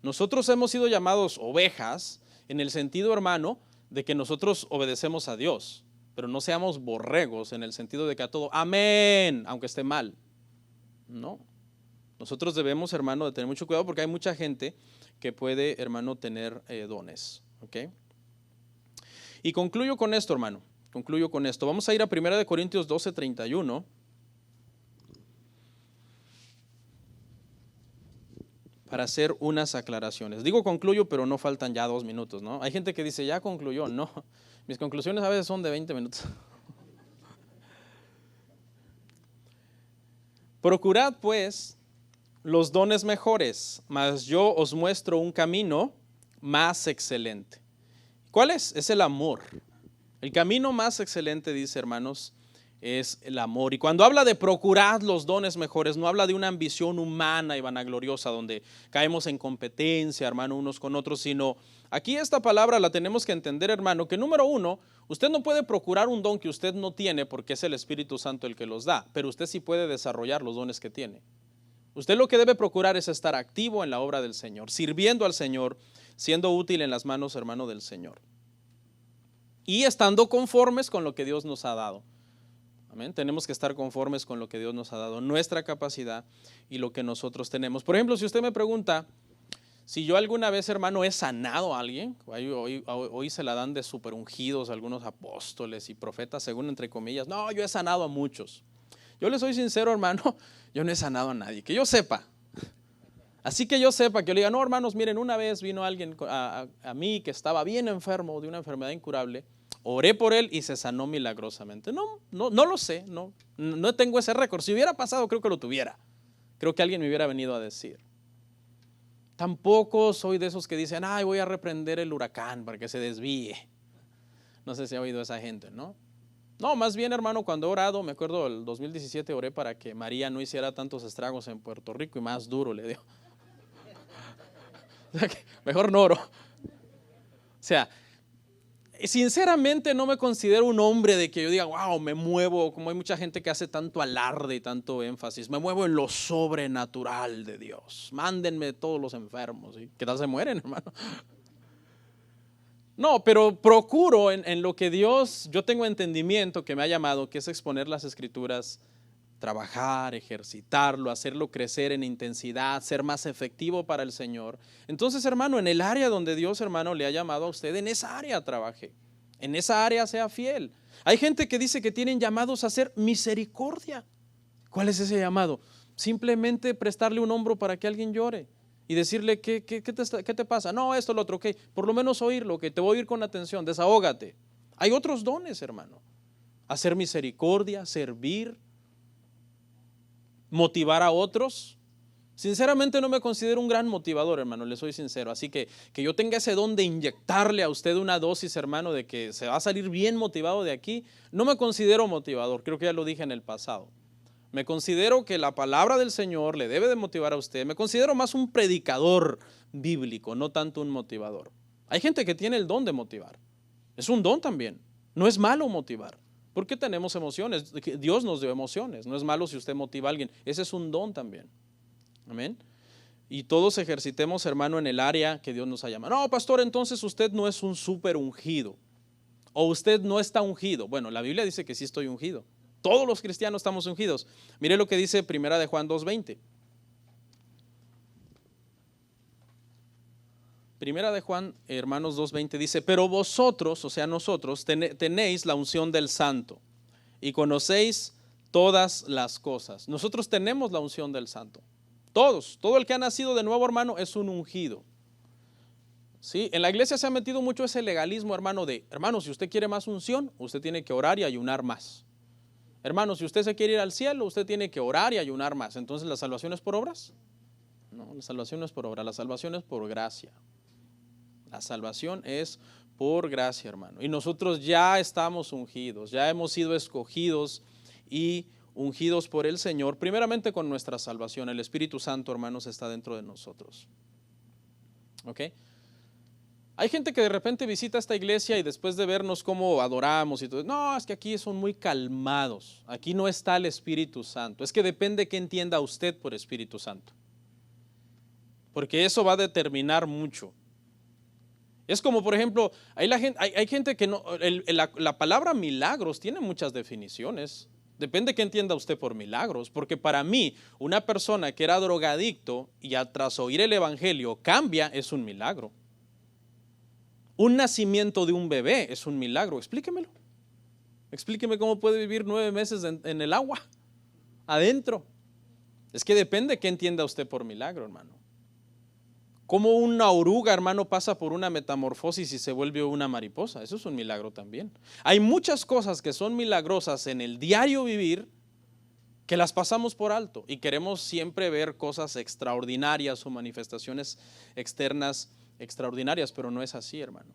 [SPEAKER 1] Nosotros hemos sido llamados ovejas en el sentido, hermano, de que nosotros obedecemos a Dios. Pero no seamos borregos en el sentido de que a todo, amén, aunque esté mal. No. Nosotros debemos, hermano, de tener mucho cuidado porque hay mucha gente que puede, hermano, tener dones. ¿Ok? Y concluyo con esto, hermano. Concluyo con esto. Vamos a ir a 1 Corintios 12:31. Para hacer unas aclaraciones. Digo concluyo, pero no faltan ya 2 minutos, ¿no? Hay gente que dice, ya concluyó. No, mis conclusiones a veces son de 20 minutos. Procurad, pues, los dones mejores, mas yo os muestro un camino más excelente. ¿Cuál es? Es el amor. El camino más excelente, dice, hermanos, es el amor. Y cuando habla de procurar los dones mejores, no habla de una ambición humana y vanagloriosa donde caemos en competencia, hermano, unos con otros, sino aquí esta palabra la tenemos que entender, hermano, que número uno, usted no puede procurar un don que usted no tiene porque es el Espíritu Santo el que los da, pero usted sí puede desarrollar los dones que tiene. Usted lo que debe procurar es estar activo en la obra del Señor, sirviendo al Señor, siendo útil en las manos, hermano, del Señor. Y estando conformes con lo que Dios nos ha dado. Amén. Tenemos que estar conformes con lo que Dios nos ha dado, nuestra capacidad y lo que nosotros tenemos. Por ejemplo, si usted me pregunta si yo alguna vez, hermano, he sanado a alguien, hoy se la dan de super ungidos algunos apóstoles y profetas, según entre comillas. No, yo he sanado a muchos. Yo le soy sincero, hermano, yo no he sanado a nadie, que yo sepa. Así que yo sepa, que yo le diga, no, hermanos, miren, una vez vino alguien a mí que estaba bien enfermo de una enfermedad incurable, oré por él y se sanó milagrosamente. No lo sé, no tengo ese récord. Si hubiera pasado, creo que lo tuviera. Creo que alguien me hubiera venido a decir. Tampoco soy de esos que dicen, ay, voy a reprender el huracán para que se desvíe. No sé si ha oído esa gente, ¿no? No, más bien, hermano, cuando he orado, me acuerdo el 2017 oré para que María no hiciera tantos estragos en Puerto Rico y más duro le dio. O sea, que mejor no oro. O sea, sinceramente no me considero un hombre de que yo diga, wow, me muevo, como hay mucha gente que hace tanto alarde y tanto énfasis, me muevo en lo sobrenatural de Dios. Mándenme todos los enfermos. ¿Y qué tal se mueren, hermano? No, pero procuro en lo que Dios, yo tengo entendimiento que me ha llamado, que es exponer las Escrituras, trabajar, ejercitarlo, hacerlo crecer en intensidad, ser más efectivo para el Señor. Entonces, hermano, en el área donde Dios, hermano, le ha llamado a usted, en esa área trabaje, en esa área sea fiel. Hay gente que dice que tienen llamados a hacer misericordia. ¿Cuál es ese llamado? Simplemente prestarle un hombro para que alguien llore y decirle, ¿qué te pasa? No, esto, lo otro, ok, por lo menos oírlo, que te voy a oír con atención, desahógate. Hay otros dones, hermano. Hacer misericordia, servir, motivar a otros. Sinceramente no me considero un gran motivador, hermano, le soy sincero. Así que yo tenga ese don de inyectarle a usted una dosis, hermano, de que se va a salir bien motivado de aquí, no me considero motivador, creo que ya lo dije en el pasado. Me considero que la palabra del Señor le debe de motivar a usted. Me considero más un predicador bíblico, no tanto un motivador. Hay gente que tiene el don de motivar. Es un don también. No es malo motivar. Porque tenemos emociones. Dios nos dio emociones. No es malo si usted motiva a alguien. Ese es un don también. Amén. Y todos ejercitemos, hermano, en el área que Dios nos ha llamado. No, pastor, entonces usted no es un súper ungido. O usted no está ungido. Bueno, la Biblia dice que sí estoy ungido. Todos los cristianos estamos ungidos. Mire lo que dice Primera de Juan 2:20. Primera de Juan, hermanos, 2:20 dice, pero vosotros, o sea nosotros, tenéis la unción del Santo y conocéis todas las cosas. Nosotros tenemos la unción del Santo. Todo el que ha nacido de nuevo, hermano, es un ungido. ¿Sí? En la iglesia se ha metido mucho ese legalismo, hermano, hermano, si usted quiere más unción, usted tiene que orar y ayunar más. Hermano, si usted se quiere ir al cielo, usted tiene que orar y ayunar más. Entonces, ¿la salvación es por obras? No, la salvación no es por obra, la salvación es por gracia. La salvación es por gracia, hermano. Y nosotros ya estamos ungidos, ya hemos sido escogidos y ungidos por el Señor, primeramente con nuestra salvación. El Espíritu Santo, hermanos, está dentro de nosotros. ¿Ok? Hay gente que de repente visita esta iglesia y después de vernos cómo adoramos y todo, no, es que aquí son muy calmados, aquí no está el Espíritu Santo. Es que depende qué entienda usted por Espíritu Santo, porque eso va a determinar mucho. Es como, por ejemplo, hay gente que no, la palabra milagros tiene muchas definiciones. Depende qué entienda usted por milagros, porque para mí, una persona que era drogadicto y tras oír el evangelio cambia, es un milagro. Un nacimiento de un bebé es un milagro. Explíquemelo. Explíqueme cómo puede vivir 9 meses en el agua, adentro. Es que depende qué entienda usted por milagro, hermano. Como una oruga, hermano, pasa por una metamorfosis y se vuelve una mariposa. Eso es un milagro también. Hay muchas cosas que son milagrosas en el diario vivir que las pasamos por alto y queremos siempre ver cosas extraordinarias o manifestaciones externas extraordinarias, pero no es así, hermano.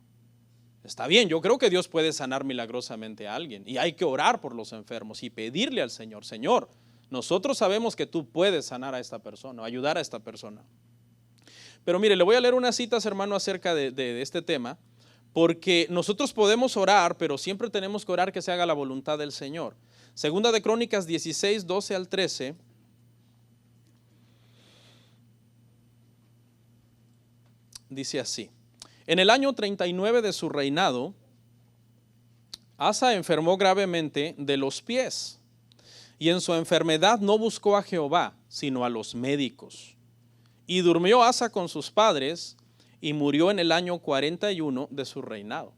[SPEAKER 1] Está bien, yo creo que Dios puede sanar milagrosamente a alguien y hay que orar por los enfermos y pedirle al Señor, Señor, nosotros sabemos que tú puedes sanar a esta persona, ayudar a esta persona. Pero mire, le voy a leer unas citas, hermano, acerca de este tema, porque nosotros podemos orar, pero siempre tenemos que orar que se haga la voluntad del Señor. Segunda de Crónicas 16, 12 al 13. Dice así: en el año 39 de su reinado, Asa enfermó gravemente de los pies, y en su enfermedad no buscó a Jehová, sino a los médicos. Y durmió Asa con sus padres y murió en el año 41 de su reinado.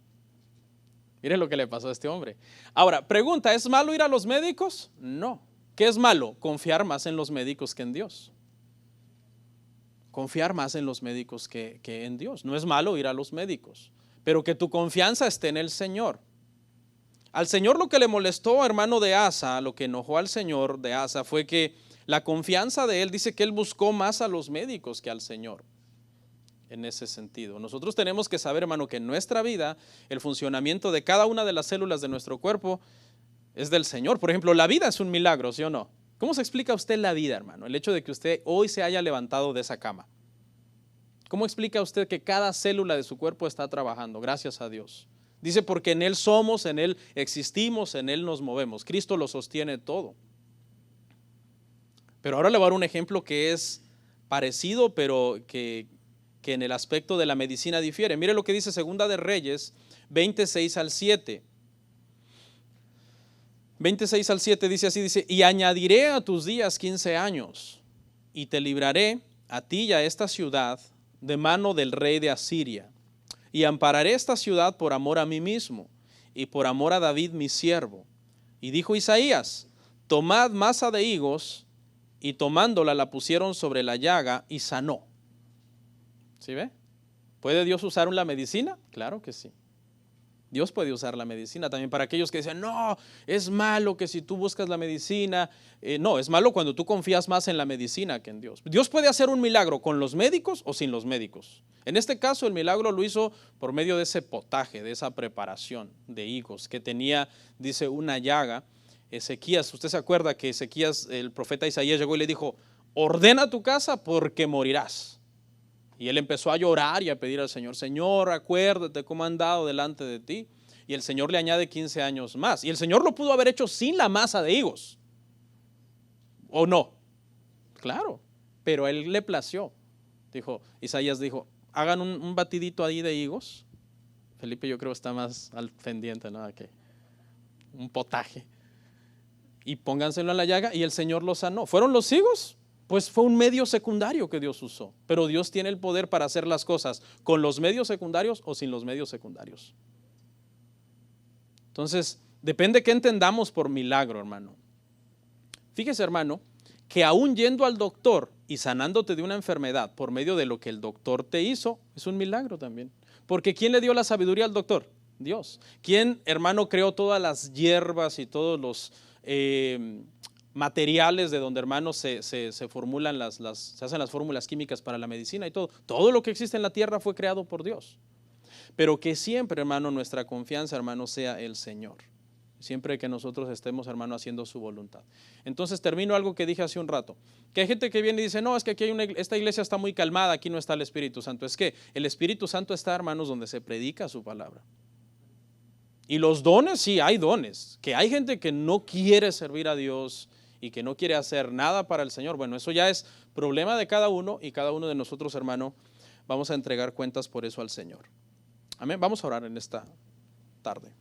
[SPEAKER 1] Mire lo que le pasó a este hombre. Ahora, pregunta, ¿es malo ir a los médicos? No. ¿Qué es malo? Confiar más en los médicos que en Dios. Confiar más en los médicos que en Dios. No es malo ir a los médicos, pero que tu confianza esté en el Señor. Al Señor lo que le molestó, hermano, de Asa, lo que enojó al Señor de Asa fue que la confianza de él, dice que él buscó más a los médicos que al Señor. En ese sentido, nosotros tenemos que saber, hermano, que en nuestra vida el funcionamiento de cada una de las células de nuestro cuerpo es del Señor. Por ejemplo, la vida es un milagro, ¿sí o no? ¿Cómo se explica a usted la vida, hermano? El hecho de que usted hoy se haya levantado de esa cama. ¿Cómo explica usted que cada célula de su cuerpo está trabajando? Gracias a Dios. Dice, porque en Él somos, en Él existimos, en Él nos movemos. Cristo lo sostiene todo. Pero ahora le voy a dar un ejemplo que es parecido, pero que en el aspecto de la medicina difiere. Mire lo que dice Segunda de Reyes 26 al 7. 26 al 7 dice así, dice, y añadiré a tus días 15 años, y te libraré a ti y a esta ciudad de mano del rey de Asiria, y ampararé esta ciudad por amor a mí mismo, y por amor a David mi siervo. Y dijo Isaías, tomad masa de higos, y tomándola la pusieron sobre la llaga y sanó. ¿Sí ve? ¿Puede Dios usar la medicina? Claro que sí. Dios puede usar la medicina también para aquellos que dicen, no, es malo que si tú buscas la medicina. No, es malo cuando tú confías más en la medicina que en Dios. Dios puede hacer un milagro con los médicos o sin los médicos. En este caso, el milagro lo hizo por medio de ese potaje, de esa preparación de higos que tenía, dice, una llaga. Ezequías, usted se acuerda que Ezequías, el profeta Isaías, llegó y le dijo, ordena tu casa porque morirás. Y él empezó a llorar y a pedir al Señor, Señor, acuérdate cómo han dado delante de ti. Y el Señor le añade 15 años más. Y el Señor lo pudo haber hecho sin la masa de higos. ¿O no? Claro, pero a él le plació. Isaías dijo, hagan un batidito ahí de higos. Felipe yo creo está más al pendiente, ¿no? Que un potaje. y pónganselo en la llaga y el Señor los sanó. ¿Fueron los ciegos? Pues fue un medio secundario que Dios usó, pero Dios tiene el poder para hacer las cosas con los medios secundarios o sin los medios secundarios. Entonces, depende qué entendamos por milagro, hermano. Fíjese, hermano, que aún yendo al doctor y sanándote de una enfermedad por medio de lo que el doctor te hizo, es un milagro también. Porque ¿quién le dio la sabiduría al doctor? Dios. ¿Quién, hermano, creó todas las hierbas y todos los materiales de donde, hermanos, se formulan se hacen las fórmulas químicas para la medicina y todo? Todo lo que existe en la tierra fue creado por Dios. Pero que siempre, hermano, nuestra confianza, hermano, sea el Señor. Siempre que nosotros estemos, hermano, haciendo su voluntad. Entonces termino algo que dije hace un rato. Que hay gente que viene y dice, no, es que aquí esta iglesia está muy calmada, aquí no está el Espíritu Santo. Es que el Espíritu Santo está, hermanos, donde se predica su palabra. Y los dones, sí, hay dones. Que hay gente que no quiere servir a Dios y que no quiere hacer nada para el Señor. Bueno, eso ya es problema de cada uno y cada uno de nosotros, hermano, vamos a entregar cuentas por eso al Señor. Amén. Vamos a orar en esta tarde.